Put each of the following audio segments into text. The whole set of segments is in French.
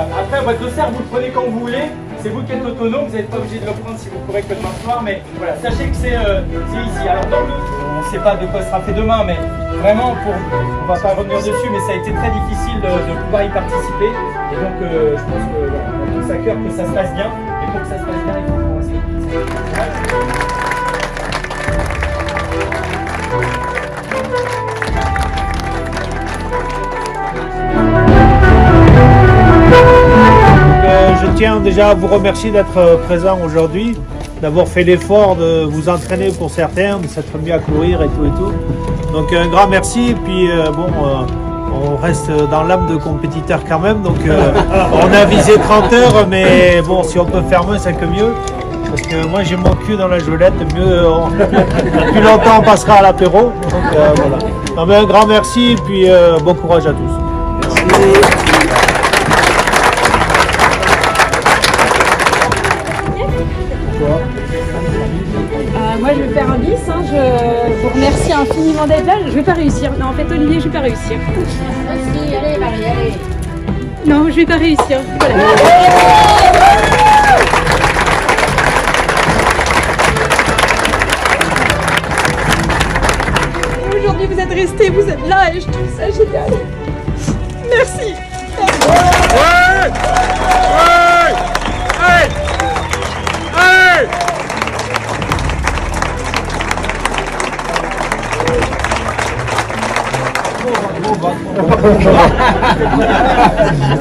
Voilà. Après, votre dessert, vous le prenez quand vous voulez. C'est vous qui êtes autonome, vous n'êtes pas obligé de le prendre si vous courez que demain soir. Mais voilà, sachez que c'est ici. Alors, dans le... on ne sait pas de quoi sera fait demain, mais vraiment, on ne va pas revenir dessus, mais ça a été très difficile de pouvoir y participer. Et donc, je pense que voilà, on a tous à cœur que ça se passe bien. Et pour que ça se passe bien, il faut qu'on respecte. Je tiens déjà à vous remercier d'être présent aujourd'hui, d'avoir fait l'effort de vous entraîner pour certains, de s'être mis à courir et tout et tout. Donc un grand merci, et puis on reste dans l'âme de compétiteur quand même, donc on a visé 30 heures, mais bon, si on peut faire moins, c'est que mieux. Parce que moi j'ai mon cul dans la gelette, mieux, plus longtemps on passera à l'apéro. Donc voilà. Non, mais un grand merci, et puis bon courage à tous. Merci. Moi je vais faire un bis, hein. Je vous remercie infiniment d'être là. Je vais pas réussir. Non en fait Olivier, je vais pas réussir. Merci, allez Marie, allez. Non, je vais pas réussir. Voilà. Aujourd'hui vous êtes restés, vous êtes là et je trouve ça génial. Merci.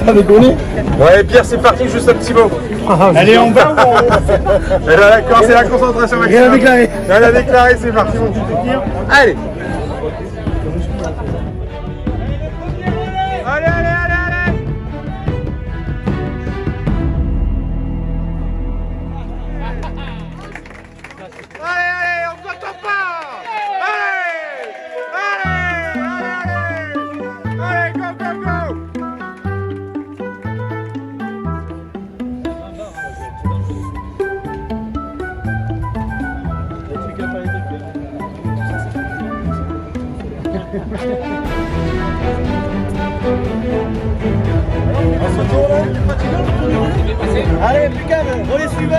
T'as déconné? Ouais, Pierre, c'est parti, juste un petit mot. Allez, on va. Elle a commencé la concentration maximum. Rien à déclarer. Rien à déclarer, c'est parti, mon petit Pierre. Allez. Allez, allez, allez, allez. Allez, allez, on s'entend pas. Allez, allez, allez, allez. Allez, go, go, go. Allez, plus calme, relais suivant.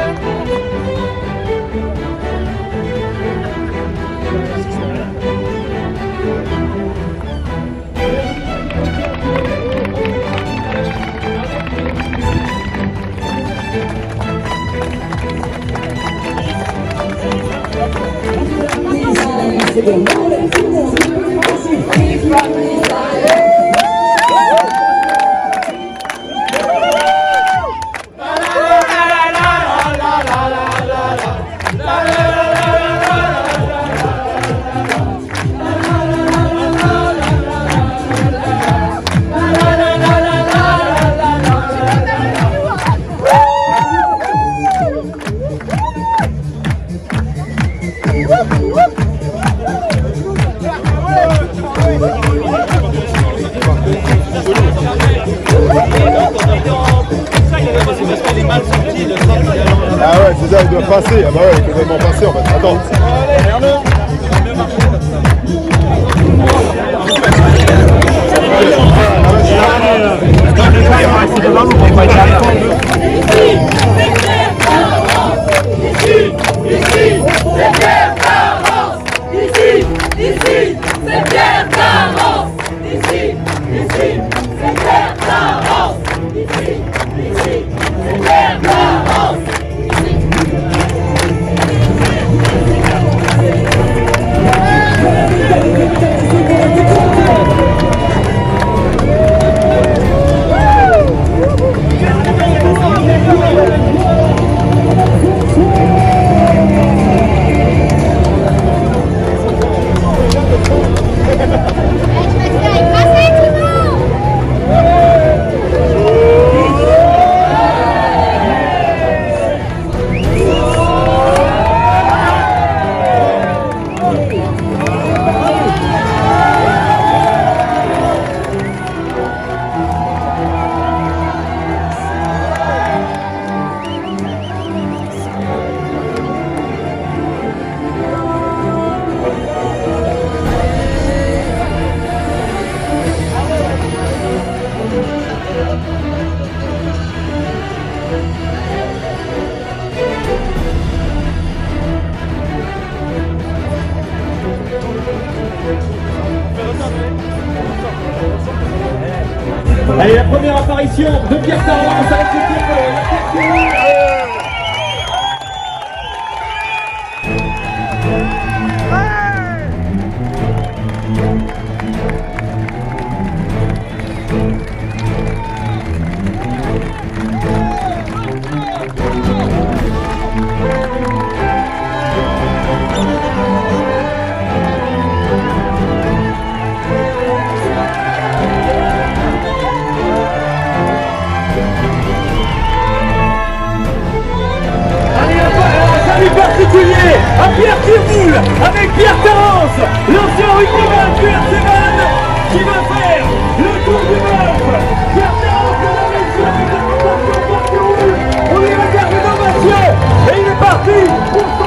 Ah ouais, c'est ça, il doit passer. Ah bah ouais, il est complètement passé en fait. Attends. première apparition de Pierre Tarance avec le tir de la Pierre. Particulier à Pierre Tirboul avec Pierre Tarance, l'ancien rugbyman Pierre Sevan qui va faire le tour du golf. Pierre Tarance de la réussi avec la rotation Pierre Tirboul. On lui regarde une ovation et il est parti pour son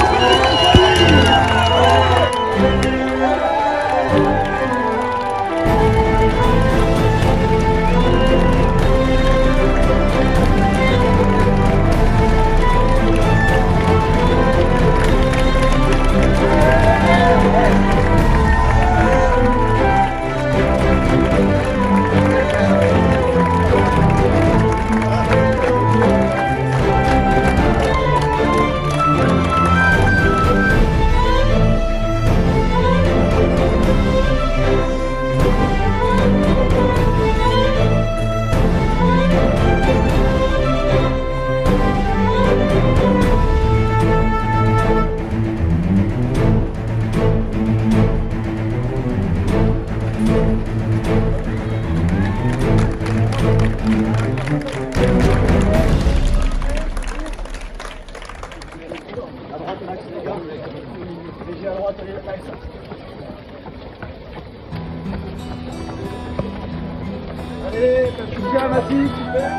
Allez, bien Mathis, super.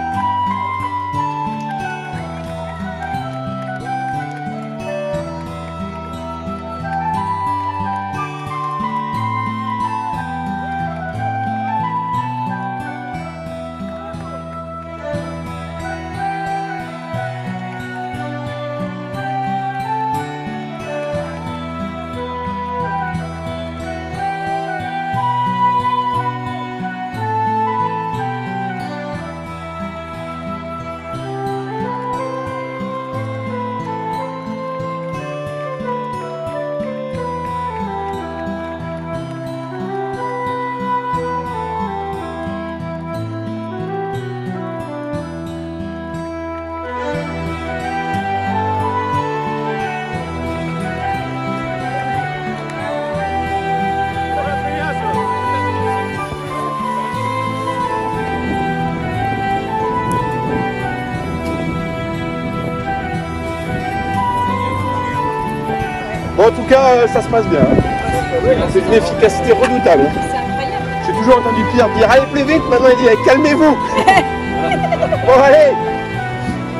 Bon, en tout cas, ça se passe bien. C'est une efficacité redoutable. C'est incroyable. J'ai toujours entendu Pierre dire allez plus vite, maintenant il dit allez, calmez-vous. Bon allez.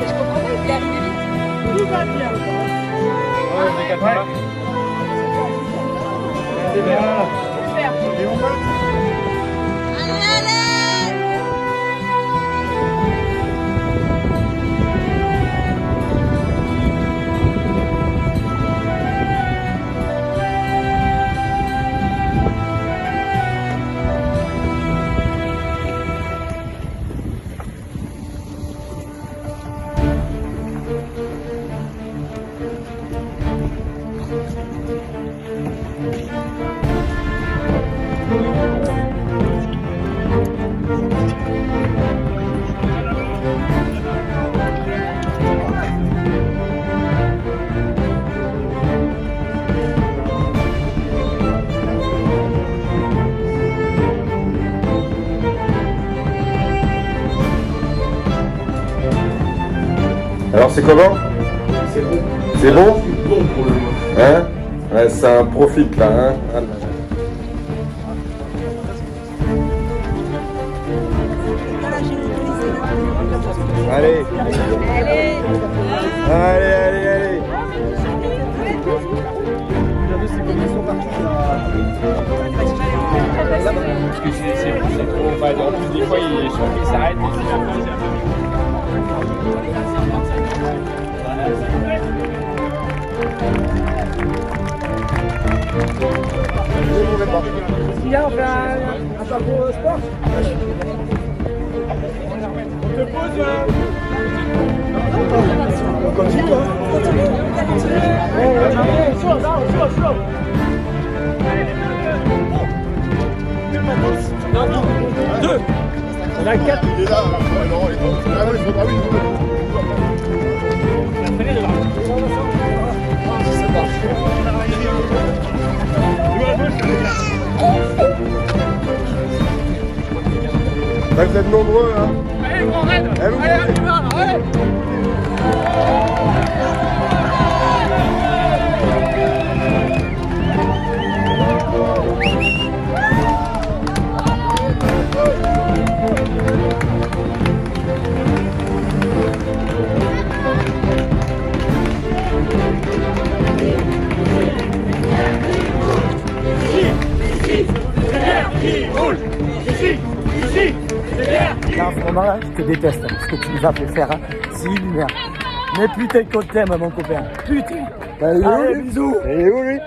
Je comprends pas, il est arrivé vite. Tout va bien. Alors c'est comment? C'est bon. C'est bon? Bon pour le moment. Hein? Ouais, ça profite là, hein? Ah là là. Allez. Allez, allez, allez. Parce que c'est trop. Enfin, en plus, des fois, il s'arrête et c'est Il y a, on fait un parcours sport. te pose. Continue. Non, 2. On a 4. Il est là. Non, il est bon. Ah oui, il faut. Vous êtes nombreux, hein. Allez, grand raid. Allez, on y va. Allez. Là, en ce moment-là, je te déteste, ce que tu nous as fait faire, hein. C'est lunaire. Mais putain qu'on t'aime, mon copain. Putain. Allez, bisous. Il est où, lui?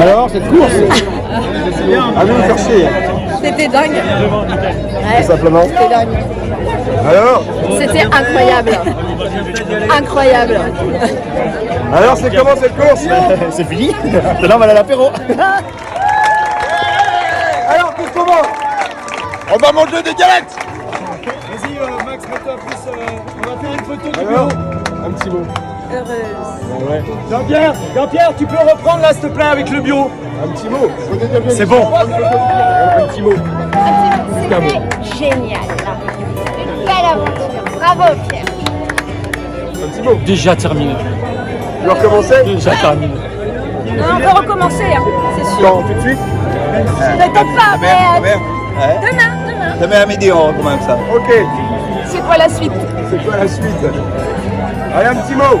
Alors, cette course, À nous chercher. C'était dingue. Tout simplement. C'était dingue. Alors C'était incroyable. Incroyable. Alors, c'est comment cette course? c'est fini. Maintenant, on va aller à l'apéro. Alors, pour comment? On va manger des galettes. Vas-y, Max, mets-toi plus. On va faire une photo du Alors, bureau. un petit mot. Jean-Pierre, tu peux reprendre là, s'il te plaît, avec le bio. Un petit mot. C'est bon. Un petit mot. C'était génial. Une belle aventure. Bravo, Pierre. Un petit mot. Déjà terminé. Tu veux recommencer? Déjà terminé. Non, on peut recommencer, hein, c'est sûr. Quand? Tout de suite? Peut-être pas, mais demain. Demain à midi, on recommence ça. Ok. C'est quoi la suite? C'est quoi la suite? Allez, un petit mot.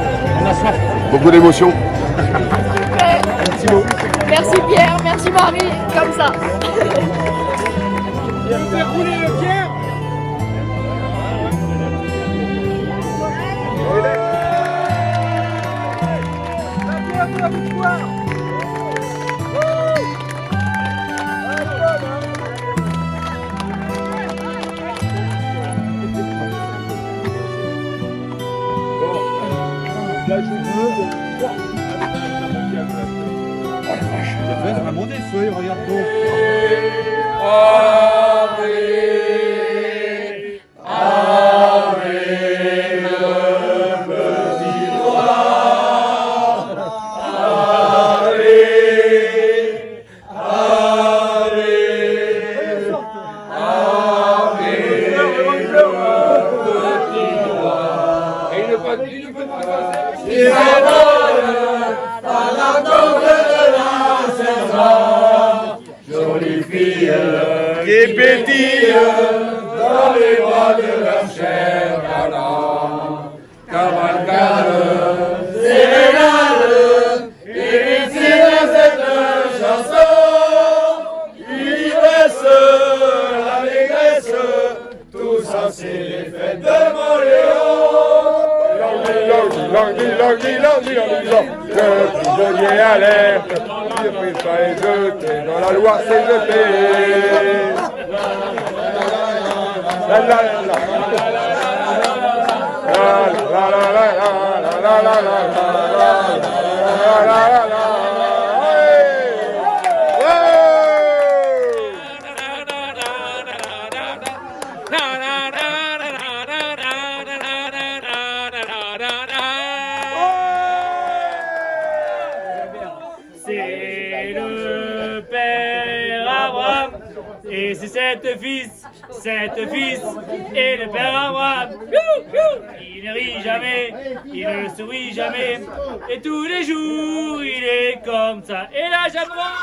Beaucoup d'émotions. Un petit mot. Merci Pierre, merci Marie, comme ça. Fais rouler le Pierre. Là, je veux. Vraiment des feuilles, regarde donc. Il s'envole par la tombe de la et pétillent dans les bras de leur cher galant. Cavalcade, sérénade, initiée de cette chanson, l'ivresse, l'allégresse, tous en c'est les fêtes de Montléon. Le prisonnier alerte, il prit pas et jeté, dans la Loire s'est jeté. La la la la c'est le père Abraham et c'est sept fils et le père Abraham. Il ne rit jamais, il ne sourit jamais et tous les jours il est comme ça. Et là j'apprends.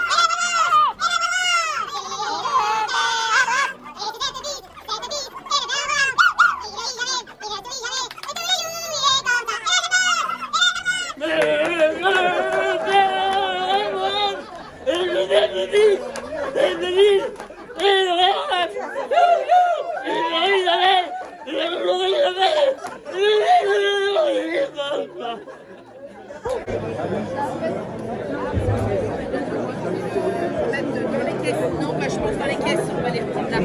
Dans les caisses, non, bah, je pense dans les caisses, on va les reprendre là.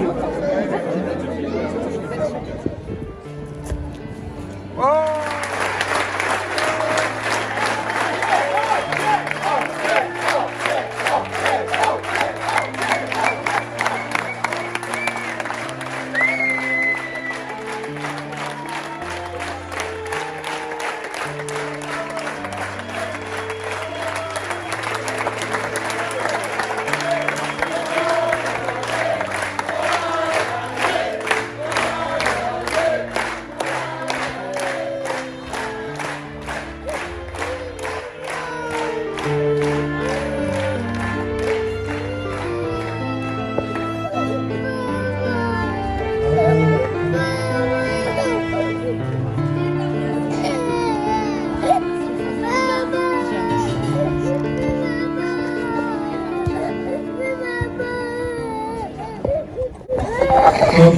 Donc,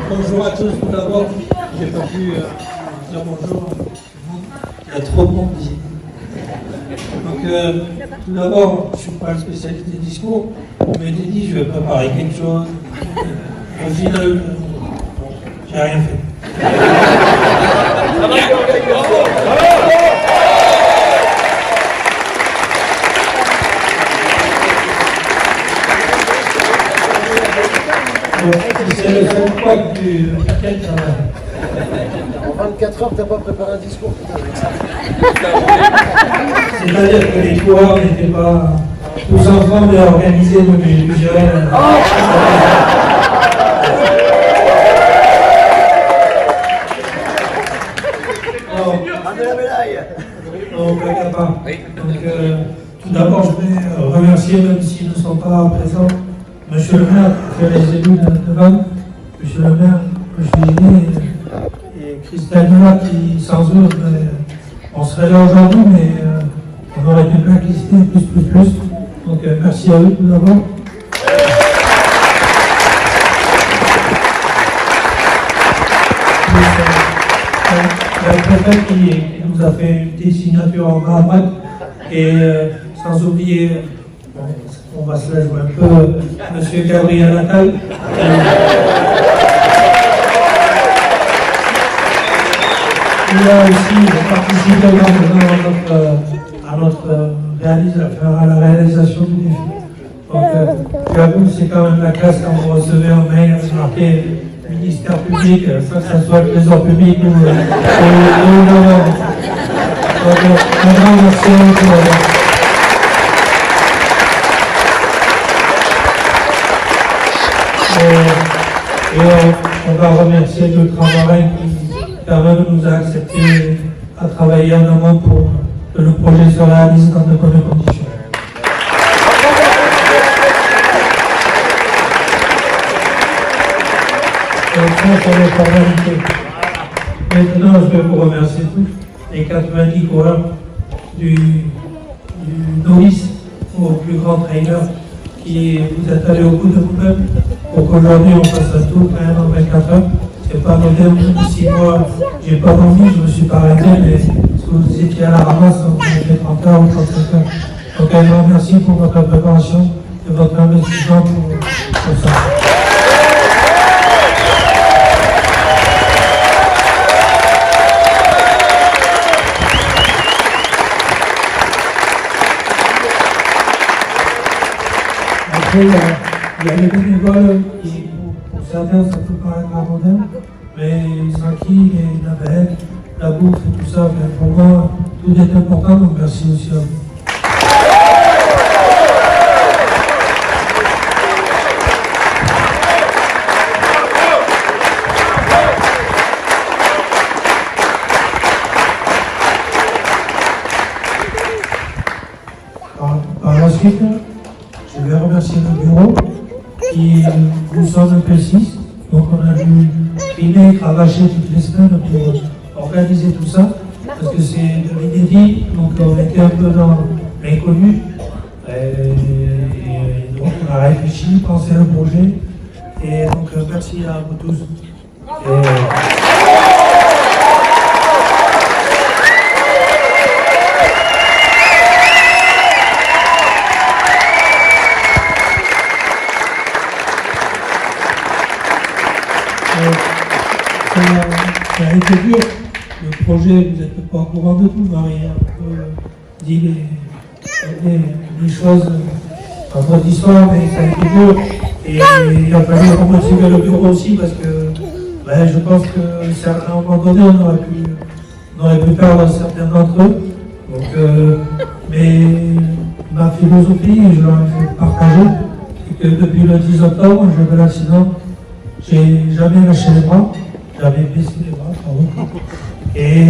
bonjour à tous. Tout d'abord, j'ai pas pu dire bonjour à tout le monde. Il y a trop de monde ici. Donc, tout d'abord, je ne suis pas le spécialiste des discours, mais dit je vais préparer quelque chose. Au final, j'ai rien fait. C'est le seul fois que tu t'inquiètes. En 24 heures, t'as pas préparé un discours. C'est-à-dire que les coureurs n'étaient pas tous ensemble et organisés comme les Gérènes. Non, pas. Donc, tout d'abord, je vais remercier, même s'ils ne sont pas présents, Monsieur le maire, les élus de Vannes, Monsieur le maire, que je suis né, et Christelle Murat, qui sans eux, on serait là aujourd'hui, mais on aurait pu blacklister plus. Donc merci à eux tout d'abord. Le préfet qui nous a fait une petite signature en bas et sans oublier, on va se la jouer un peu, Monsieur Gabriel Attal. Il a aussi participé à notre à la réalisation du défi. Donc, j'avoue, c'est quand même la classe quand vous recevez un mail marqué ministère public, soit que ça soit le trésor public ou le gouvernement. Donc, un grand merci à vous. Et on va remercier le travail qui quand même nous a accepté à travailler en amont pour que le projet se réalise dans de bonnes conditions. ça, c'est les formalités. Maintenant, je vais vous remercier tous, les 90 coureurs du novice au plus grand trailer qui vous êtes allé au bout de vous-même pour qu'aujourd'hui on fasse un tour quand même en 24 heures. C'est pas moderne, 6 mois, j'ai pas envie, je me suis pas arrêté, mais si vous étiez à la ramasse, vous avez 30 heures ou 35 heures. Donc un grand merci pour votre préparation et votre investissement pour ça. Après, il y a les bénévoles qui, pour certains, ça peut paraître abondant, mais sans qui, les navettes, la bouffe et tout ça, pour moi, tout est important, donc merci aussi à vous. Par la suite, je vais remercier le bureau qui nous sommes un peu 6, donc on a dû trimer, cravacher toutes les semaines pour organiser tout ça, parce que c'est de l'inédit, donc on était un peu dans l'inconnu, et donc on a réfléchi, pensé à un projet, et donc merci à vous tous. Ça a été dur, le projet, vous n'êtes pas au courant de tout, Marie a un peu dit les choses en votre histoire, mais ça a été dur. Et il a fallu remotiver le bureau aussi parce que je pense qu'à un moment donné, on aurait pu perdre certains d'entre eux. Donc, mais ma philosophie, je l'ai partagée, c'est que depuis le 10 octobre, je vais l'accident, j'ai jamais lâché les bras. J'avais baissé les bras, pardon. Et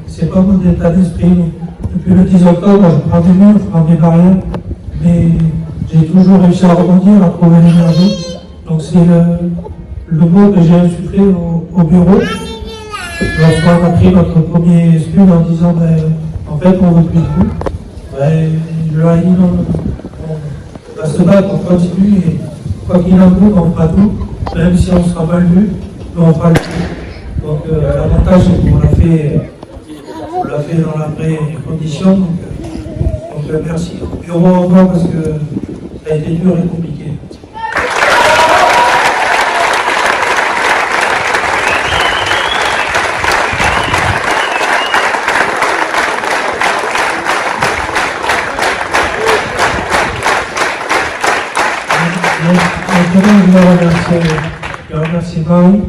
c'est pas mon état d'esprit. Depuis le 10 octobre, je prends des murs, je prends des barrières, mais j'ai toujours réussi à rebondir, à trouver l'énergie. Donc c'est le mot que j'ai insufflé au bureau. Lorsqu'on a pris notre premier spud en disant en fait on ne veut plus de vous, je leur ai dit non, on va se battre, on continue et quoi qu'il en coûte, on fera tout, même si on sera mal vu. On fera le coup. Donc l'avantage c'est qu'on l'a fait dans la vraie condition. Donc merci au bureau encore parce que ça a été dur et compliqué. Maintenant je vais remercier Marie.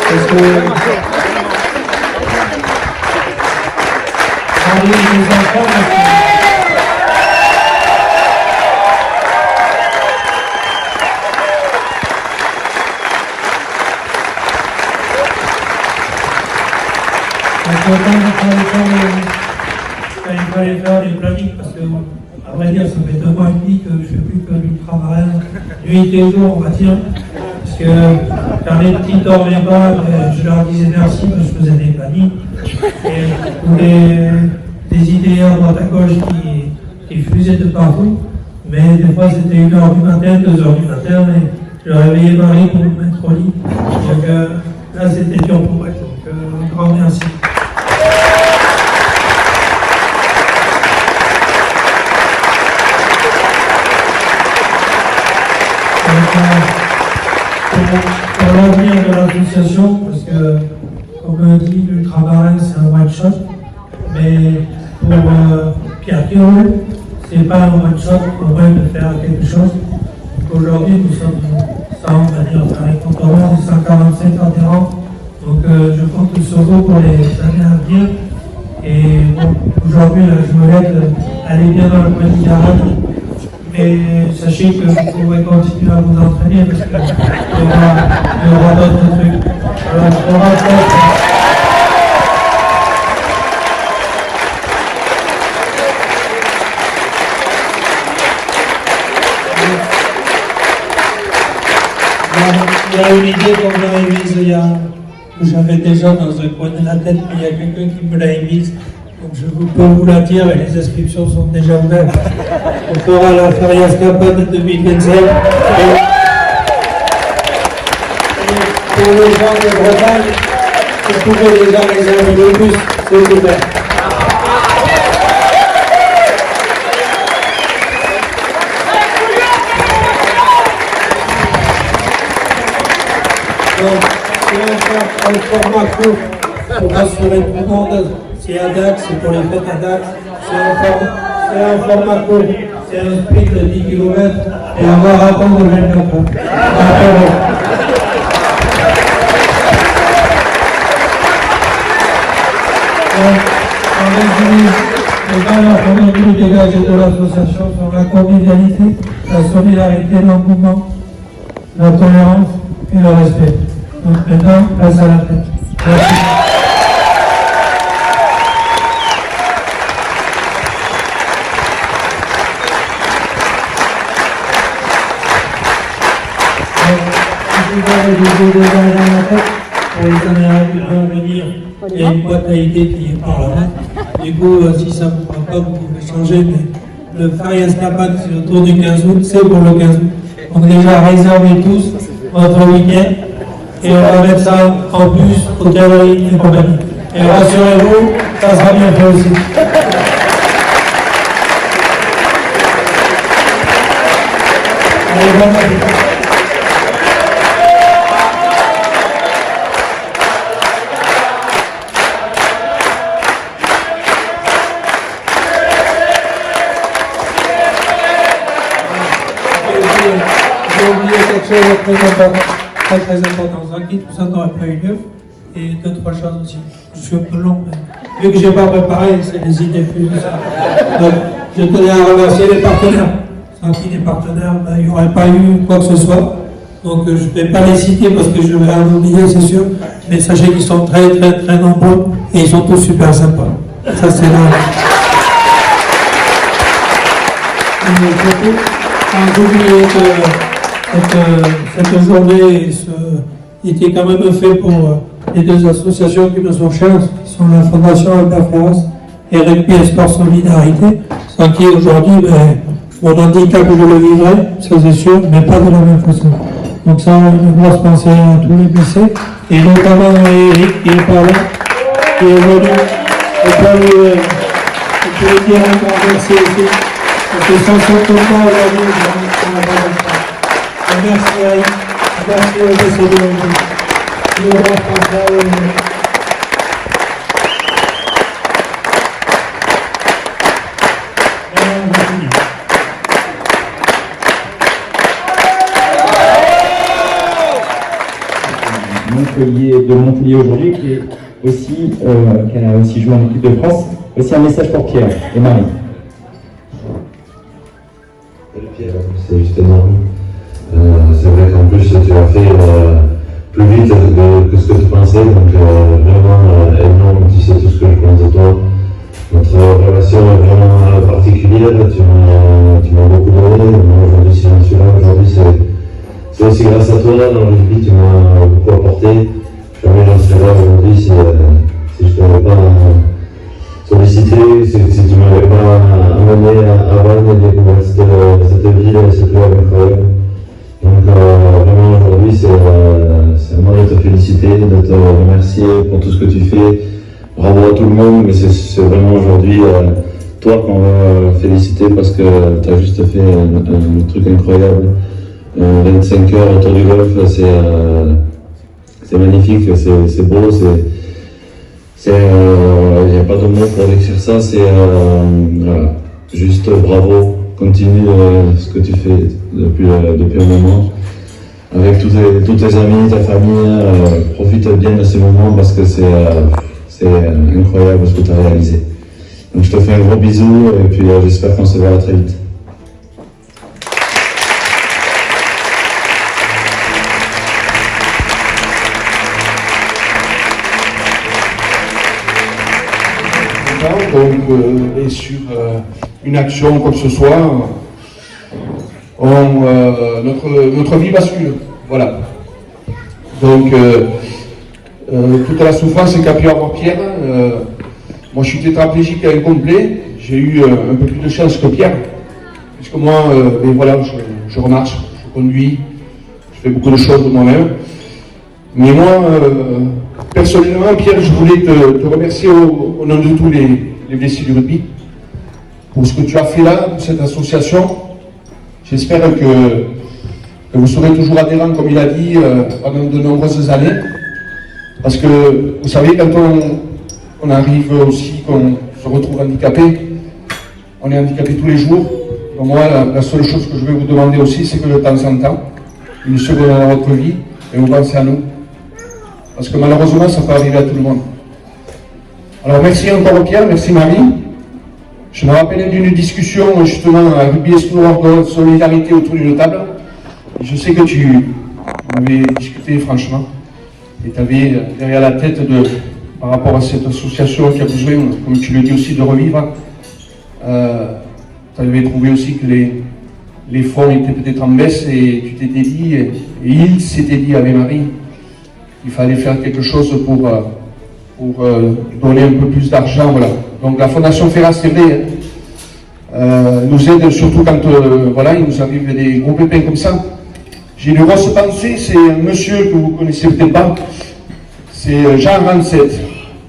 Parce que les enfants, il fallait faire les plannings parce que, à vrai dire, ça fait 2 mois et demi que je ne fais plus que l'ultramarin, nuit et jour, on va dire. Parce que quand les petits ne dormaient pas, je leur disais merci, parce que je faisais des plannings. Et des idées à droite à gauche qui fusaient de partout. Mais des fois, c'était 1h du matin, 2h du matin, et je réveillais Marie pour me mettre au lit. Donc là, c'était dur pour elle. Donc, un grand merci. Pour l'avenir de l'association, parce que, comme on dit, l'ultramarin c'est un one shot, mais pour Pierre Kirol, c'est pas un one shot, on va faire quelque chose. Aujourd'hui, nous sommes 100, on va dire, enfin, les comptes des 147 adhérents, donc je compte sur vous pour les années à venir. Et bon, aujourd'hui, la Jumelette, elle est bien dans le coin du garage, Et sachez que vous pourrez continuer à vous entraîner parce qu'il y aura d'autres trucs. Alors, on va il y a une idée qu'on m'a émise que j'avais déjà dans un coin de la tête, mais il y a quelqu'un qui me l'a émise. Donc je peux vous la dire et les inscriptions sont déjà ouvertes. On fera la Feria Escapade 2025. Et pour les gens de Bretagne, vous pouvez déjà réserver le bus, c'est ouvert. Donc, c'est un format court pour rassurer tout le monde. C'est à Dax, c'est pour les fêtes à Dax. C'est un format court. C'est un sprint de 10 km et on va raconter le 24 heures. En résumé, les valeurs fondamentales dégagées de l'association sont la convivialité, la solidarité, l'engouement, la tolérance et le respect. Donc maintenant, place à la fête. Merci. Pour les années à venir, il y a une boîte à idées qui est par là. Du coup, si ça ne vous prend pas, vous pouvez changer. Mais le Feria Escapade, c'est autour du 15 août, c'est pour le 15 août. Donc déjà, réservez tous votre week-end et on va mettre ça en bus, hôtellerie et compagnie. Et rassurez-vous, ça sera bien fait aussi. Allez, bon appétit. J'ai oublié quelque chose de très important. Zanki, tout ça n'aurait pas eu lieu. Et 2-3 choses aussi. Je suis un peu long, mais vu que je n'ai pas préparé, c'est des idées plus de ça. Donc, je tenais à remercier les partenaires. Sans qui les partenaires, il n'y aurait pas eu quoi que ce soit. Donc, je ne vais pas les citer parce que je vais en oublier, c'est sûr. Mais sachez qu'ils sont très nombreux et ils sont tous super sympas. Ça, c'est là. Surtout, sans oublier que cette journée était quand même faite pour les deux associations qui nous sont chères, qui sont la Fondation Albert France et Rugby et Sport Solidarité, sans qui aujourd'hui, mon handicap, je le vivrai, ça c'est sûr, mais pas de la même façon. Donc ça, une grosse pensée à tous les blessés, et notamment à Eric qui est par là, qui est venu. On peut lui dire un grand merci aussi. Parce que sans son combat aujourd'hui, merci à Eric, merci aux décédés. De Montpellier aujourd'hui, qui a aussi joué en équipe de France. Aussi un message pour Pierre et Marie. Salut Pierre, c'est juste énorme. C'est vrai qu'en plus tu as fait plus vite que ce que tu pensais, donc vraiment énorme, tu sais tout ce que je pense de toi. Notre relation est vraiment particulière, tu m'as beaucoup donné. Moi aujourd'hui, si j'en suis là aujourd'hui, c'est aussi grâce à toi. Dans le rugby, tu m'as beaucoup apporté. Jamais j'en serais là aujourd'hui si je ne t'avais pas sollicité, si tu ne m'avais pas amené à Vannes et découvrir cette ville et ce club incroyable. Donc vraiment aujourd'hui, c'est à moi de te féliciter, de te remercier pour tout ce que tu fais. Bravo à tout le monde, mais c'est vraiment aujourd'hui toi qu'on va féliciter parce que tu as juste fait un truc incroyable. 25 heures autour du golf, c'est magnifique, c'est beau, il n'y a pas de mots pour décrire ça, voilà, juste bravo, continue ce que tu fais depuis un moment, avec tous tes amis, ta famille, profite bien de ces moments parce que c'est incroyable ce que tu as réalisé. Donc je te fais un gros bisou et puis j'espère qu'on se verra très vite. ça, donc, et sur une action, quoi que ce soit, notre vie bascule. Voilà. Donc, toute la souffrance qu'a pu avoir Pierre, moi je suis tétraplégique et incomplet, j'ai eu un peu plus de chance que Pierre, puisque moi, ben voilà, je remarche, je conduis, je fais beaucoup de choses de moi-même. Mais moi, personnellement, Pierre, je voulais te remercier au nom de tous les blessés du rugby pour ce que tu as fait là, pour cette association. J'espère que vous serez toujours adhérents, comme il a dit, pendant de nombreuses années. Parce que, vous savez, quand on arrive aussi, qu'on se retrouve handicapé, on est handicapé tous les jours. Donc moi, la seule chose que je vais vous demander aussi, c'est que de temps en temps, une seconde dans votre vie, et vous pensez à nous. Parce que malheureusement, ça peut arriver à tout le monde. Alors merci encore Pierre, merci Marie. Je me rappelle d'une discussion justement à Rugby Espoir de solidarité autour d'une table. Et je sais que tu avais discuté franchement. Et tu avais derrière la tête par rapport à cette association qui a besoin, comme tu le dis aussi, de revivre. Tu avais trouvé aussi que les fonds étaient peut-être en baisse et tu t'étais dit, et il s'était dit avec Marie, il fallait faire quelque chose pour donner un peu plus d'argent. Voilà. Donc la Fondation Ferras, c'est vrai, nous aide surtout quand voilà, il nous arrive des gros pépins comme ça. J'ai une grosse pensée, c'est un monsieur que vous ne connaissez peut-être pas, c'est Jean Rancette.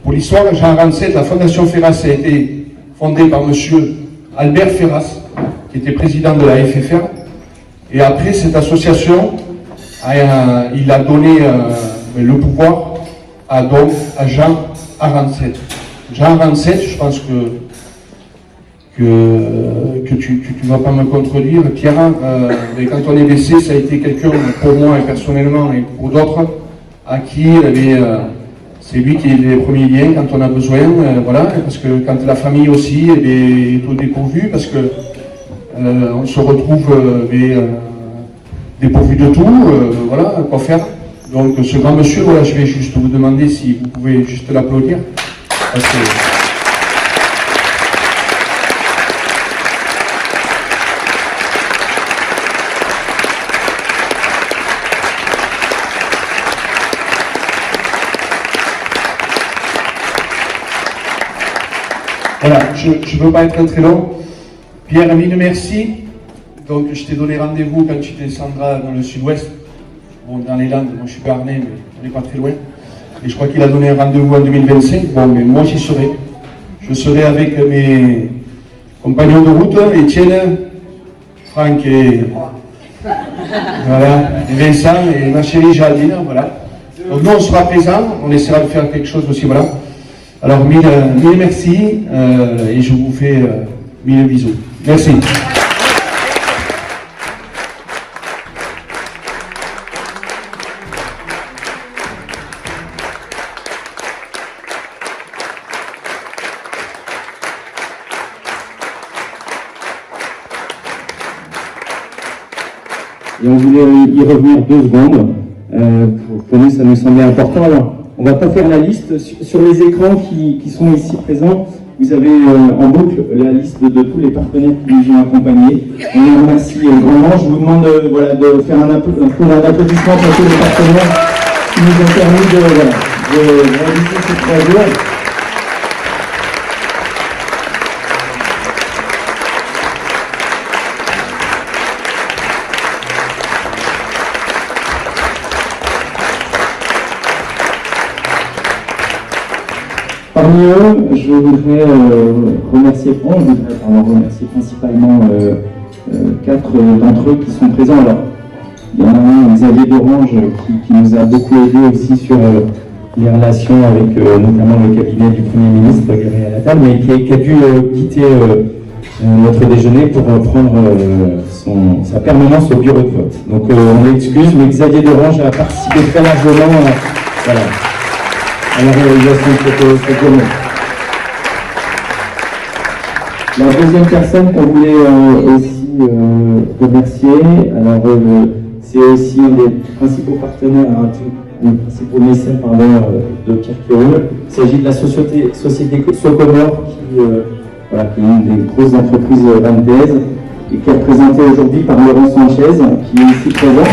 Pour l'histoire, Jean Rancette, la Fondation Ferras a été fondée par monsieur Albert Ferras, qui était président de la FFR. Et après, cette association, il a donné le pouvoir à Jean Rancette. Jean Rancette, je pense que tu ne vas pas me contredire, Pierre, quand on est blessé, ça a été quelqu'un pour moi et personnellement et pour d'autres à qui c'est lui qui est les premiers liens quand on a besoin, voilà, parce que quand la famille aussi est au dépourvu, parce que on se retrouve dépourvu de tout, voilà, quoi faire. Donc ce grand monsieur, voilà, je vais juste vous demander si vous pouvez juste l'applaudir. Parce que... Voilà, je ne veux pas être très long. Pierre, mille merci. Donc je t'ai donné rendez-vous quand tu descendras dans le sud-ouest. Bon, dans les Landes, moi je suis Béarnais, mais on n'est pas très loin. Et je crois qu'il a donné un rendez-vous en 2025. Bon, mais moi j'y serai. Je serai avec mes compagnons de route, Étienne, Franck et, voilà, et Vincent et ma chérie Géraldine. Voilà. Donc nous on sera présents, on essaiera de faire quelque chose aussi. Voilà. Alors mille merci et je vous fais mille bisous. Merci. Et on voulait y revenir 2 secondes. Pour nous, ça nous semblait important. Alors, on ne va pas faire la liste. Sur les écrans qui sont ici présents, vous avez en boucle la liste de tous les partenaires qui nous ont accompagnés. On les remercie grandement. Je vous demande voilà, de faire un applaudissement pour tous les partenaires qui nous ont permis de réaliser ces 3 jours. Parmi eux, je voudrais remercier principalement 4 d'entre eux qui sont présents. Alors, il y en a un, Xavier d'Orange, qui nous a beaucoup aidé aussi sur les relations avec notamment le cabinet du Premier ministre, Gabriel Attal, mais qui a dû quitter notre déjeuner pour prendre sa permanence au bureau de vote. Donc on l'excuse, mais Xavier d'Orange a participé très largement voilà, à la réalisation de cette journée. La deuxième personne qu'on voulait aussi remercier, alors c'est aussi un des principaux partenaires principaux mécènes de Pierre Piroul. Il s'agit de la société Socomore qui est une des grosses entreprises rwandaises et qui est représentée aujourd'hui par Laurent Sanchez qui est ici présent.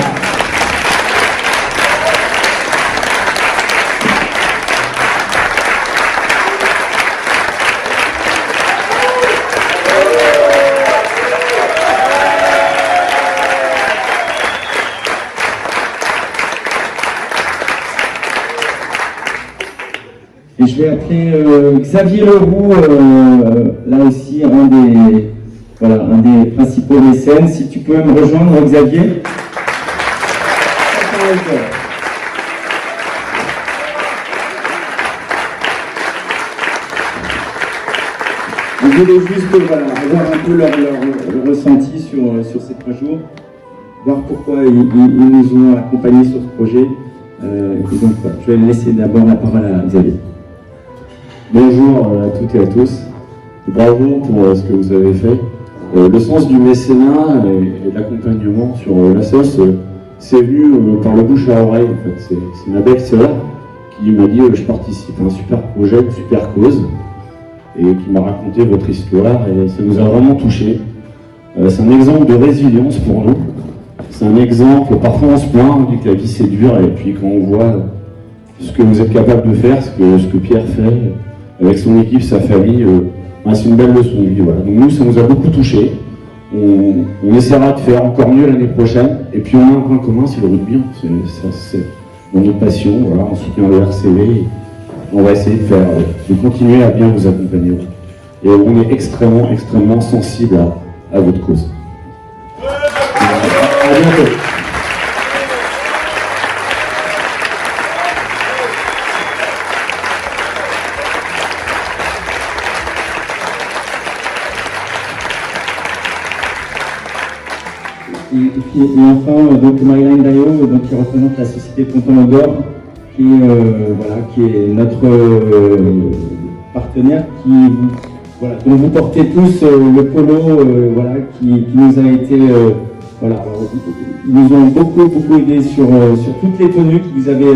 Et je vais appeler Xavier Leroux, là aussi un des principaux mécènes. Si tu peux me rejoindre, Xavier. Je voulais juste avoir un peu leur ressenti sur ces 3 jours, voir pourquoi ils nous ont accompagnés sur ce projet. Et donc, je vais laisser d'abord la parole à Xavier. Bonjour à toutes et à tous. Bravo pour ce que vous avez fait. Le sens du mécénat et de l'accompagnement sur l'assos, c'est venu par le bouche à oreille. En fait. C'est ma belle-sœur qui m'a dit je participe à un super projet, une super cause, et qui m'a raconté votre histoire et ça nous a vraiment touchés. C'est un exemple de résilience pour nous. C'est un exemple, parfois on se plaint, on dit que la vie c'est dur, et puis quand on voit ce que vous êtes capable de faire, ce que Pierre fait, avec son équipe, sa famille, c'est une belle leçon de vie. Voilà. Donc nous, ça nous a beaucoup touchés. On essaiera de faire encore mieux l'année prochaine. Et puis on a un point commun, c'est le rugby. C'est notre passion, voilà, on soutient le RCV. On va essayer de continuer à bien vous accompagner. Et on est extrêmement, extrêmement sensible à votre cause. À bientôt. Et enfin, donc Marilyn Dayo, qui représente la société Ponton-Odor, qui est notre partenaire, dont vous portez tous le polo, qui nous a été, ils nous ont beaucoup aidé sur toutes les tenues que vous avez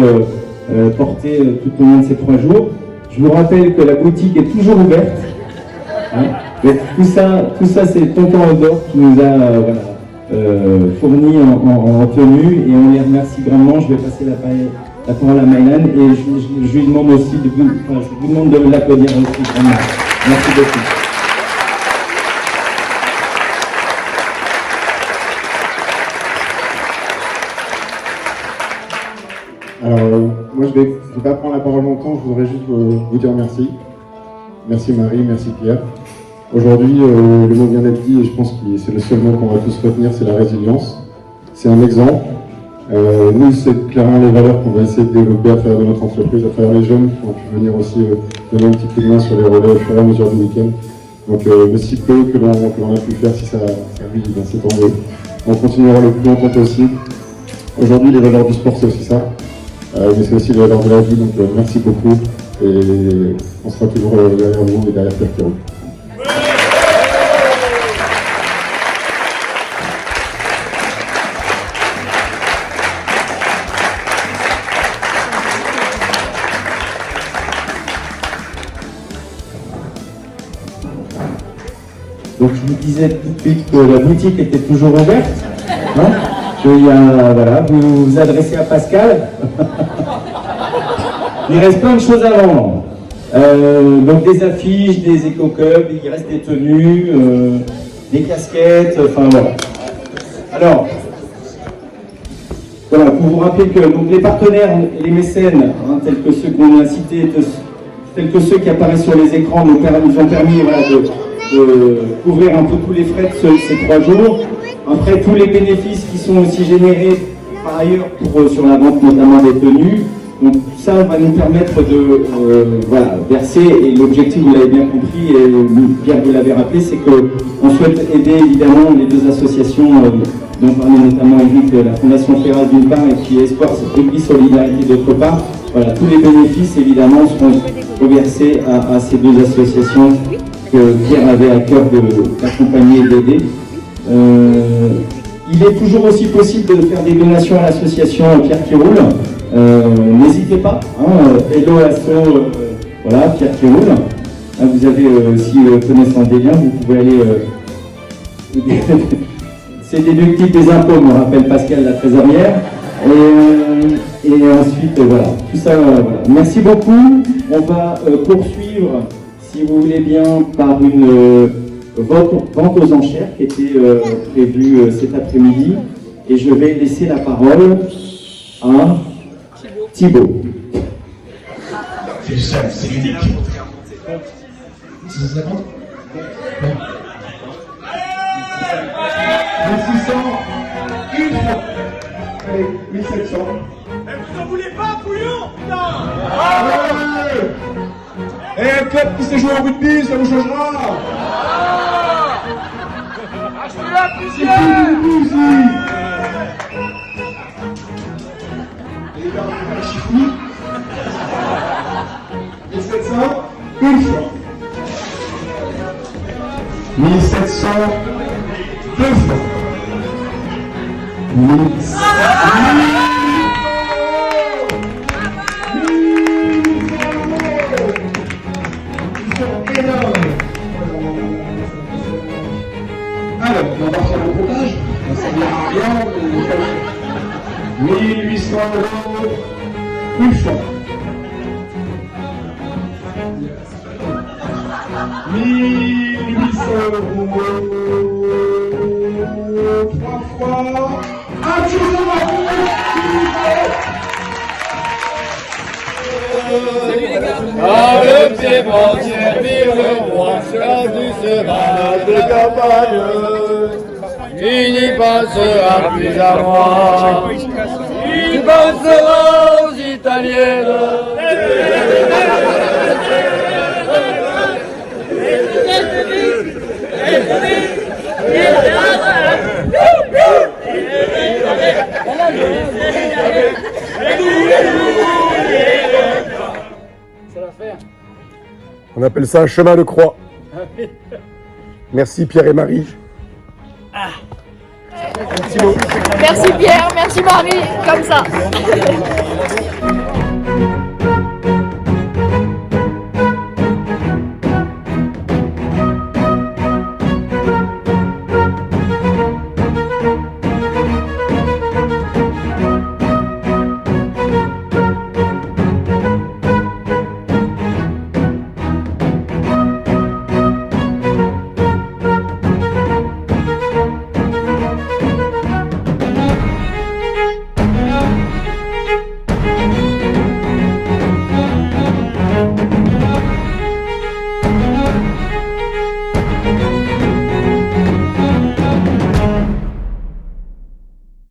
portées tout au long de ces 3 jours. Je vous rappelle que la boutique est toujours ouverte. Mais tout ça, c'est Ponton-Odor qui nous a fourni en tenue, et on les remercie grandement. Je vais passer la parole à Maïlan, et je lui demande aussi je vous demande de l'applaudir aussi grandement. Merci beaucoup. Alors, moi je vais pas prendre la parole longtemps, je voudrais juste vous dire merci. Merci Marie, merci Pierre. Aujourd'hui, le mot vient d'être dit, et je pense que c'est le seul mot qu'on va tous retenir, c'est la résilience. C'est un exemple. Nous, c'est clairement les valeurs qu'on va essayer de développer à travers de notre entreprise, à travers les jeunes qui ont pu venir aussi donner un petit coup de main sur les relais au fur et à mesure du week-end. Donc, le si peu que l'on a pu faire, si ça servi, c'est tant mieux. On continuera le plus longtemps possible. Aujourd'hui, les valeurs du sport, c'est aussi ça. Mais c'est aussi les valeurs de la vie, donc merci beaucoup. Et on sera toujours derrière vous et derrière Pierre Piroul. Donc je vous disais tout de suite que la boutique était toujours ouverte. Vous vous adressez à Pascal. Il reste plein de choses à vendre. Donc des affiches, des éco-cups, il reste des tenues, des casquettes, enfin voilà. Alors, voilà, pour vous rappeler que donc, les partenaires, les mécènes, tels que ceux qu'on a cités, tels que ceux qui apparaissent sur les écrans, nous ont permis de couvrir un peu tous les frais de ces 3 jours. Après, tous les bénéfices qui sont aussi générés par ailleurs sur la vente notamment des tenues. Donc ça va nous permettre de verser, et l'objectif, vous l'avez bien compris, et Pierre vous l'avez rappelé, c'est qu'on souhaite aider évidemment les 2 associations dont parlait notamment Eric, la Fondation Ferraz d'une part, et puis Espoir Rugby Solidarité d'autre part. Voilà, tous les bénéfices évidemment seront reversés à ces 2 associations que Pierre avait à cœur d'accompagner et d'aider. Il est toujours aussi possible de faire des donations à l'association Pierre Piroul. N'hésitez pas, Hello Asso, voilà, Pierre qui roule. Vous avez aussi connaissance des liens, vous pouvez aller... c'est déductible des impôts, me rappelle Pascal, la trésorière. Et ensuite, voilà, tout ça, voilà. Merci beaucoup. On va poursuivre, si vous voulez bien, par une vente aux enchères qui était prévue cet après-midi. Et je vais laisser la parole à Thibaut. C'est le seul, c'est l'unique. 650 1600, une fois. Allez, 1700. Mais vous en voulez pas, bouillon? Et un club qui sait jouer au rugby, ça vous changera. Achetez-la plusieurs. Les gars, on va la chiffrer. 1700, une fois. 1700, deux fois. 1700. Alors, on va faire le comptage. Ça ne sert à rien. 1800 € une fois. 1800 € trois fois. Un jour de ma Ah, le pied pour servir le roi, sera du sera de campagne. Il n'y pensera plus à moi. Il pensera aux Italiennes. On appelle ça un chemin de croix. Merci Pierre et Marie. Merci Pierre, merci Marie, comme ça.